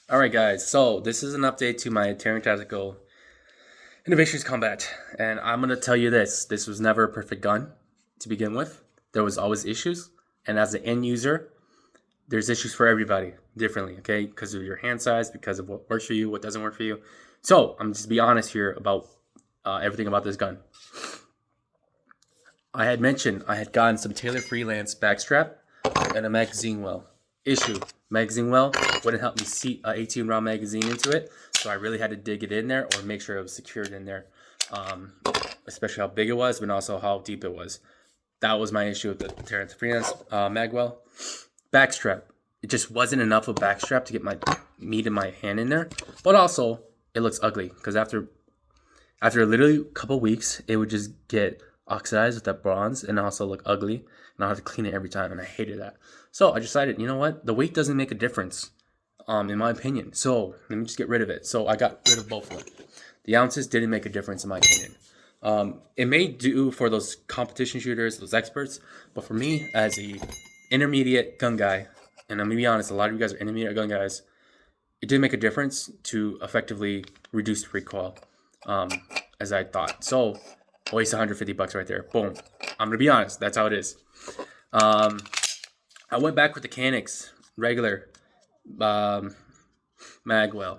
Alright guys, so this is an update to my Terran Tactical Innovations Combat, and I'm going to tell you this was never a perfect gun to begin with. There was always issues, and as an end user, there's issues for everybody differently, okay? Because of your hand size, because of what works for you, what doesn't work for you. So, I'm just be honest here about everything about this gun. I had mentioned I had gotten some Taylor Freelance backstrap and a magazine well. Issue: magazine well wouldn't help me seat an 18 round magazine into it, so I really had to dig it in there or make sure it was secured in there, especially how big it was, but also how deep it was. That was my issue with the Taylor Freelance mag well. Backstrap: it just wasn't enough of backstrap to get my meat in my hand in there, but also it looks ugly because after literally a couple weeks, it would just get oxidized with that bronze and also look ugly, and I have to clean it every time, and I hated that. So I decided, you know what, the weight doesn't make a difference, in my opinion. So let me just get rid of it. So I got rid of both of them. The ounces didn't make a difference in my opinion. It may do for those competition shooters, those experts, but for me as a intermediate gun guy, and I'm gonna be honest, a lot of you guys are intermediate gun guys, it did make a difference to effectively reduce recoil, as I thought. So waste $150 right there. Boom. I'm gonna be honest, that's how it is. I went back with the Canik's regular magwell.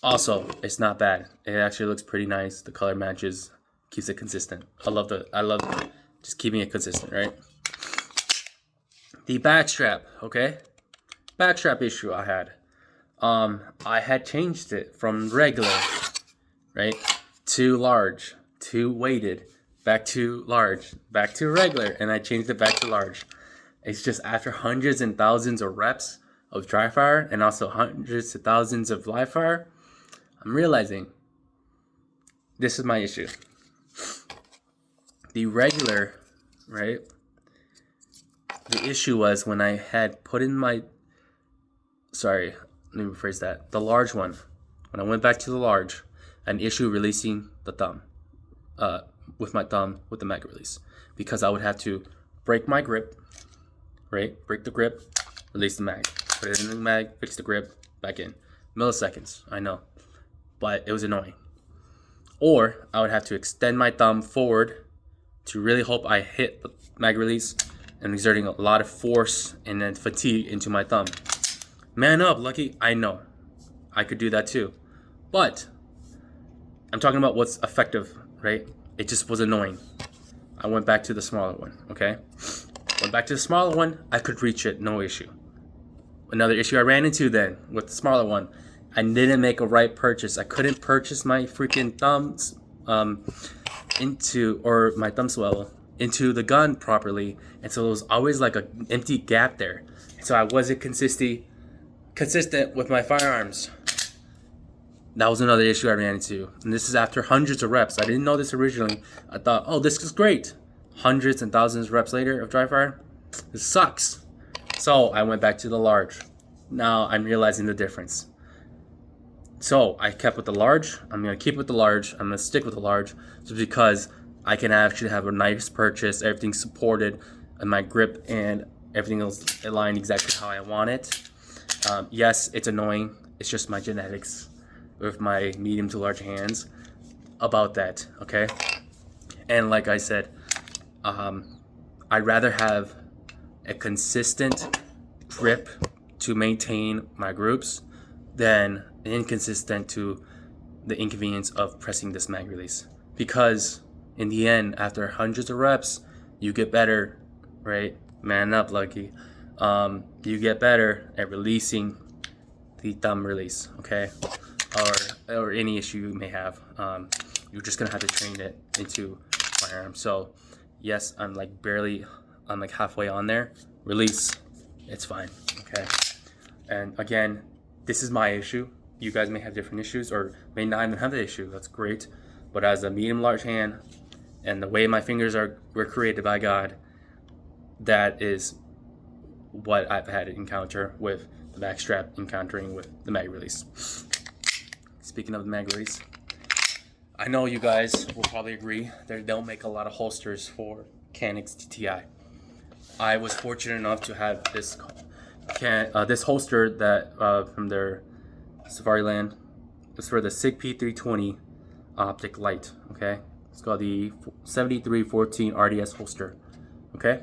Also, it's not bad. It actually looks pretty nice. The color matches, keeps it consistent. I love just keeping it consistent, right? The backstrap, okay? Backstrap issue I had. I had changed it from regular, right, to large, to weighted, back to large, back to regular, and I changed it back to large. It's just after hundreds and thousands of reps of dry fire and also hundreds of thousands of live fire, I'm realizing this is my issue. The regular, right? The issue was when I had put in my, sorry, let me rephrase that. The large one, when I went back to the large, an issue releasing the thumb, with my thumb with the mag release, because I would have to break my grip, right? Break the grip, release the mag, put it in the mag, fix the grip, back in. Milliseconds, I know, but it was annoying. Or I would have to extend my thumb forward to really hope I hit the mag release and exerting a lot of force and then fatigue into my thumb. Man up, Lucky. I know. I could do that too. But I'm talking about what's effective, right? It just was annoying. I went back to the smaller one, okay? Went back to the smaller one, I could reach it, no issue. Another issue I ran into then with the smaller one, I didn't make a right purchase. I couldn't purchase my freaking thumbs or my thumb swell into the gun properly, and so there was always like an empty gap there. So I wasn't consistent with my firearms. That was another issue I ran into, and this is after hundreds of reps. I didn't know this originally. I thought, oh, this is great. Hundreds and thousands of reps later of dry fire, this sucks. So I went back to the large. Now I'm realizing the difference. So I kept with the large. I'm gonna keep with the large. I'm gonna stick with the large, just because I can actually have a nice purchase. Everything's supported, and my grip and everything else aligned exactly how I want it. Yes, it's annoying. It's just my genetics with my medium to large hands about that, okay? And like I said, I'd rather have a consistent grip to maintain my groups than inconsistent to the inconvenience of pressing this mag release. Because in the end, after hundreds of reps, you get better, right? Man up, Lucky. You get better at releasing the thumb release, okay? Or any issue you may have. You're just gonna have to train it into firearm. So yes, I'm like halfway on there. Release, it's fine, okay? And again, this is my issue. You guys may have different issues or may not even have the issue. That's great. But as a medium large hand and the way my fingers were created by God, that is what I've had to encounter with the backstrap encountering with the mag release. Speaking of the mag release, I know you guys will probably agree they don't make a lot of holsters for Canik TTI. I was fortunate enough to have this this holster that from their Safariland is for the SIG P320 optic light. Okay, it's called the 7314 RDS holster. Okay,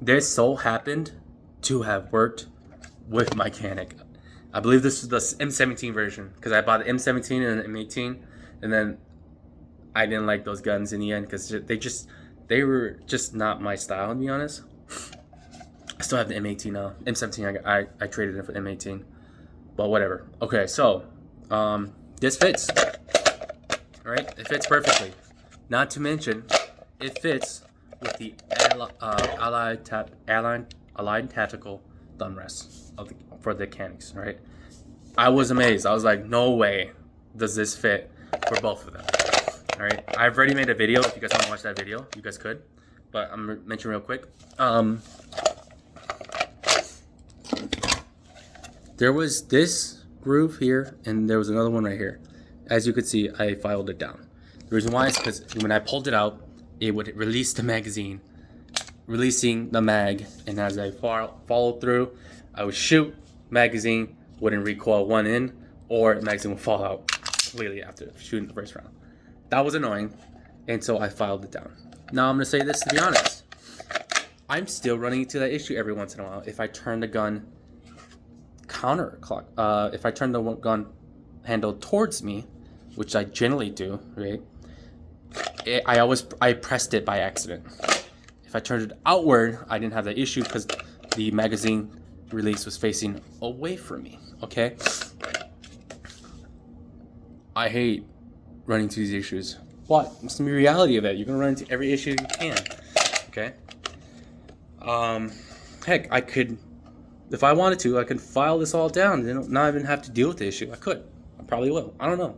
this so happened to have worked with my Canik. I believe this is the M17 version because I bought the M17 and the M18, and then I didn't like those guns in the end because they were just not my style, to be honest. I still have the M18 now. M17 I traded in for the M18, but whatever. Okay, so this fits. All right, it fits perfectly. Not to mention, it fits with the Allied Tactical thumb rests for the Caniks. Right, I was amazed. I was like, no way does this fit for both of them. All right, I've already made a video. If you guys want to watch that video, you guys could. But I'm gonna mention real quick. There was this groove here, and there was another one right here. As you could see, I filed it down. The reason why is because when I pulled it out, it would release the magazine, releasing the mag, and as I followed through, I would shoot, magazine wouldn't recoil one in, or the magazine would fall out completely after shooting the first round. That was annoying, and so I filed it down. Now I'm gonna say this to be honest. I'm still running into that issue every once in a while. If I turn the gun counterclock, if I turn the gun handle towards me, which I generally do, right? I pressed it by accident. If I turned it outward, I didn't have that issue because the magazine release was facing away from me. Okay. I hate running into these issues. What? It's the reality of it. You're gonna run into every issue you can. Okay. Heck, I could, if I wanted to, I could file this all down and not even have to deal with the issue. I could. I probably will. I don't know.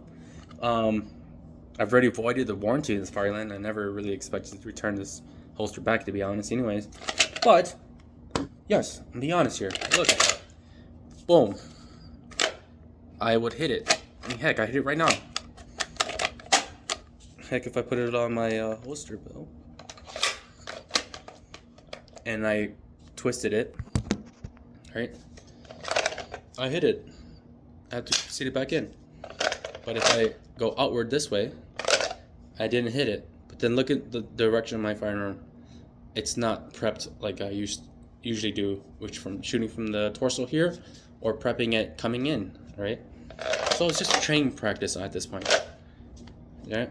I've already voided the warranty in this Safariland. I never really expected to return this holster back, to be honest, anyways. But yes, I'm being honest here. Look, boom. I would hit it. I mean, heck, I hit it right now. Heck, if I put it on my holster belt and I twisted it, right? I hit it. I have to seat it back in. But if I go outward this way, I didn't hit it. But then look at the direction of my firearm. It's not prepped like I usually do, which from shooting from the torso here or prepping it coming in, right? So it's just training practice at this point. Yeah.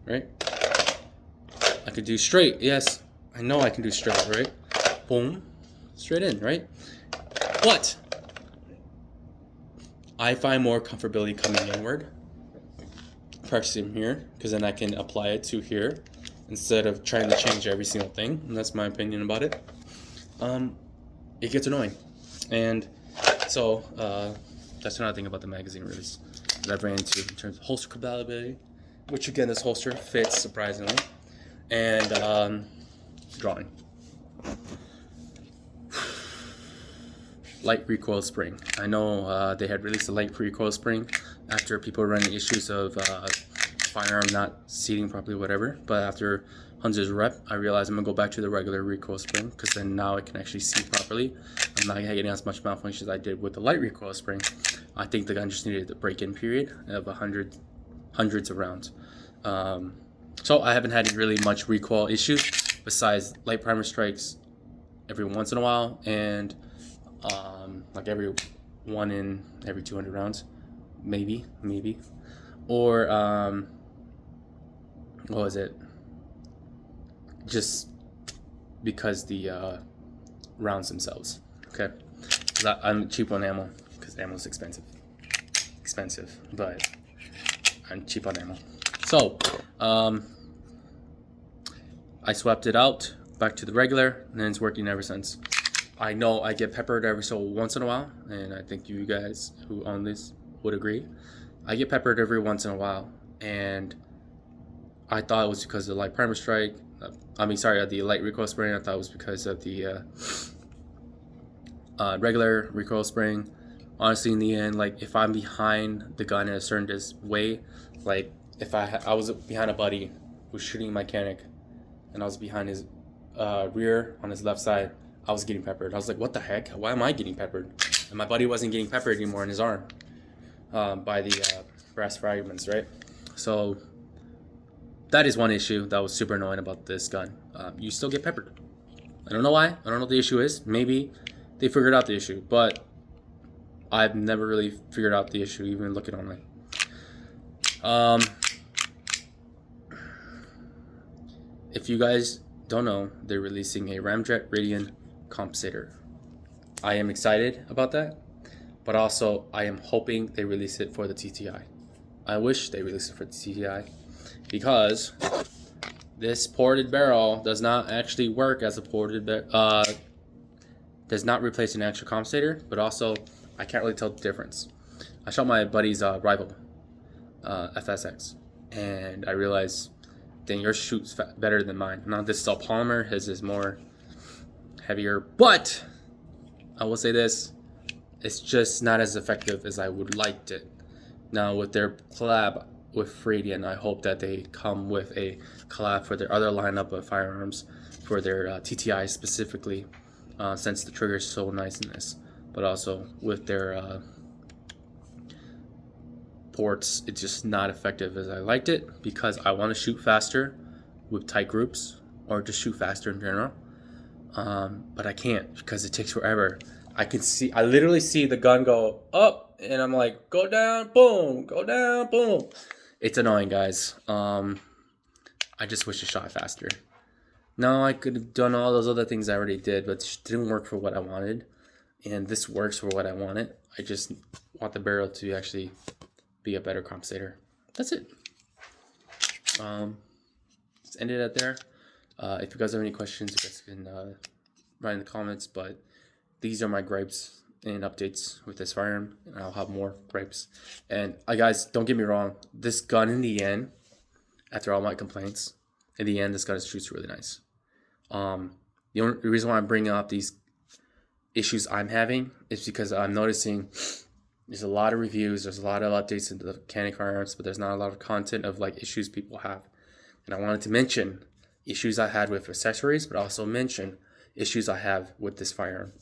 Right? I could do straight. Yes, I know I can do straight, right? Boom. Straight in, right? But I find more comfortability coming inward, practicing here, because then I can apply it to here instead of trying to change every single thing. And that's my opinion about it. It gets annoying. And so that's another thing about the magazine release that I've ran into in terms of holster compatibility, which again, this holster fits surprisingly, and drawing. Light recoil spring. I know they had released a light recoil spring after people were running issues of firearm not seating properly, whatever. But after hundreds of rep, I realized I'm gonna go back to the regular recoil spring because then now it can actually seat properly. I'm not getting as much malfunction as I did with the light recoil spring. I think the gun just needed a break-in period of hundreds of rounds. So I haven't had really much recoil issues besides light primer strikes every once in a while and like every 1 in every 200 rounds, maybe, or what was it? Just because the rounds themselves. Okay, I'm cheap on ammo because ammo is expensive, but I'm cheap on ammo. So I swapped it out back to the regular, and then it's working ever since. I know I get peppered every so once in a while, and I think you guys who own this would agree. I get peppered every once in a while, and I thought it was because of the light primer strike. The light recoil spring. I thought it was because of the regular recoil spring. Honestly, in the end, like if I'm behind the gun in a certain way, like if I was behind a buddy who was shooting my Canik, and I was behind his rear, on his left side, I was getting peppered. I was like, what the heck? Why am I getting peppered? And my buddy wasn't getting peppered anymore in his arm by the brass fragments, right? So that is one issue that was super annoying about this gun. You still get peppered. I don't know why. I don't know what the issue is. Maybe they figured out the issue, but I've never really figured out the issue, even looking online. If you guys don't know, they're releasing a Ramjet Radian compensator. I am excited about that, but also I am hoping they release it for the TTI. I wish they released it for the TTI, because this ported barrel does not actually work as a ported barrel. Does not replace an actual compensator, but also I can't really tell the difference. I shot my buddy's rival FSX, and I realized, dang, yours shoots better than mine. Now this is all polymer, his is more heavier, but I will say this, it's just not as effective as I would liked it. Now with their collab with Radian, I hope that they come with a collab for their other lineup of firearms, for their TTI specifically, since the trigger is so nice in this, but also with their ports, it's just not effective as I liked it, because I want to shoot faster with tight groups, or just shoot faster in general, but I can't, because it takes forever. I literally see the gun go up, and I'm like, go down, boom, go down, boom. It's annoying, guys. I just wish it shot faster. No, I could have done all those other things I already did, but it didn't work for what I wanted, and this works for what I wanted. I just want the barrel to actually be a better compensator. That's it. Let's end it at there. If you guys have any questions, you guys can write in the comments, but these are my gripes and updates with this firearm, and I'll have more gripes. And guys, don't get me wrong, this gun in the end, after all my complaints, in the end, this gun shoots really nice. The reason why I'm bringing up these issues I'm having is because I'm noticing there's a lot of reviews, there's a lot of updates into the Canik firearms, but there's not a lot of content of like issues people have. And I wanted to mention issues I had with accessories, but also mention issues I have with this firearm.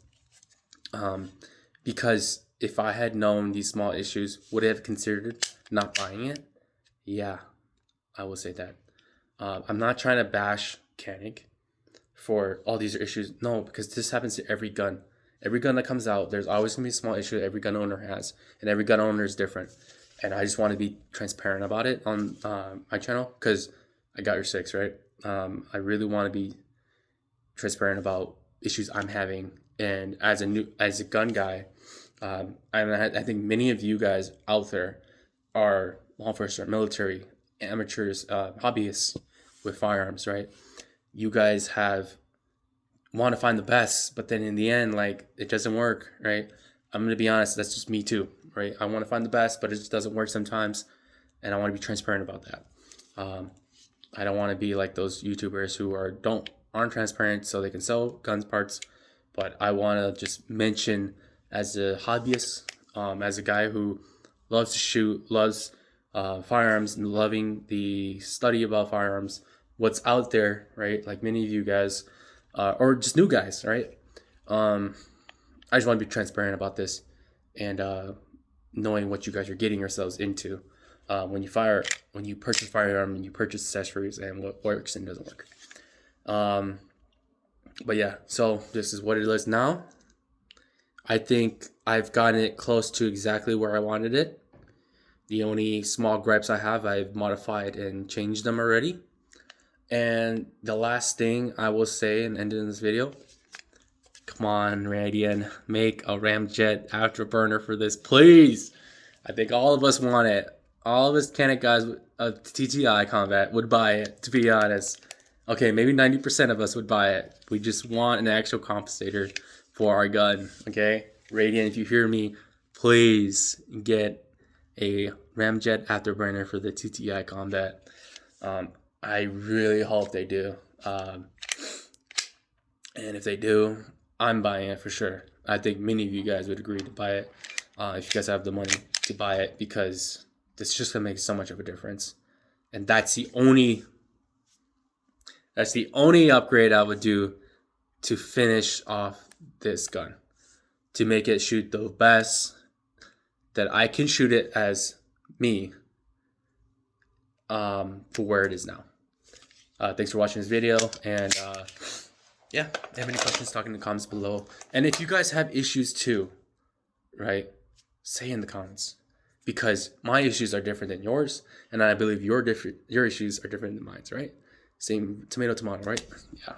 Because if I had known these small issues, would I have considered not buying it? Yeah, I will say that. I'm not trying to bash Canik for all these issues. No, because this happens to every gun. Every gun that comes out, there's always going to be a small issue that every gun owner has. And every gun owner is different. And I just want to be transparent about it on my channel, because I got your 6, right? I really want to be transparent about issues I'm having. And as a gun guy, I think many of you guys out there are law enforcement, military, amateurs, hobbyists with firearms, right? You guys want to find the best, but then in the end, like, it doesn't work, right? I'm gonna be honest, that's just me too, right? I want to find the best, but it just doesn't work sometimes, and I want to be transparent about that. I don't want to be like those YouTubers who aren't transparent so they can sell guns parts, but I want to just mention, as a hobbyist, as a guy who loves to shoot, loves firearms, and loving the study about firearms, what's out there, right? Like many of you guys, or just new guys, right? I just want to be transparent about this, and knowing what you guys are getting yourselves into when you purchase firearm, and you purchase accessories, and what works and doesn't work. But yeah, so this is what it is now. I think I've gotten it close to exactly where I wanted it. The only small gripes I have, I've modified and changed them already. And the last thing I will say and end in this video, come on, Radian, make a ramjet afterburner for this, please. I think all of us want it. All of us Canik guys of TTI combat would buy it, to be honest. Okay, maybe 90% of us would buy it. We just want an actual compensator for our gun, okay? Radian, if you hear me, please get a ramjet afterburner for the TTI combat. I really hope they do. And if they do, I'm buying it for sure. I think many of you guys would agree to buy it if you guys have the money to buy it, because it's just going to make so much of a difference. And that's the only That's the only upgrade I would do to finish off this gun, to make it shoot the best that I can shoot it as me, for where it is now. Thanks for watching this video, and yeah, if you have any questions, talk in the comments below. And if you guys have issues too, right, say in the comments, because my issues are different than yours, and I believe your issues are different than mine, right? Same tomato, right? Yeah.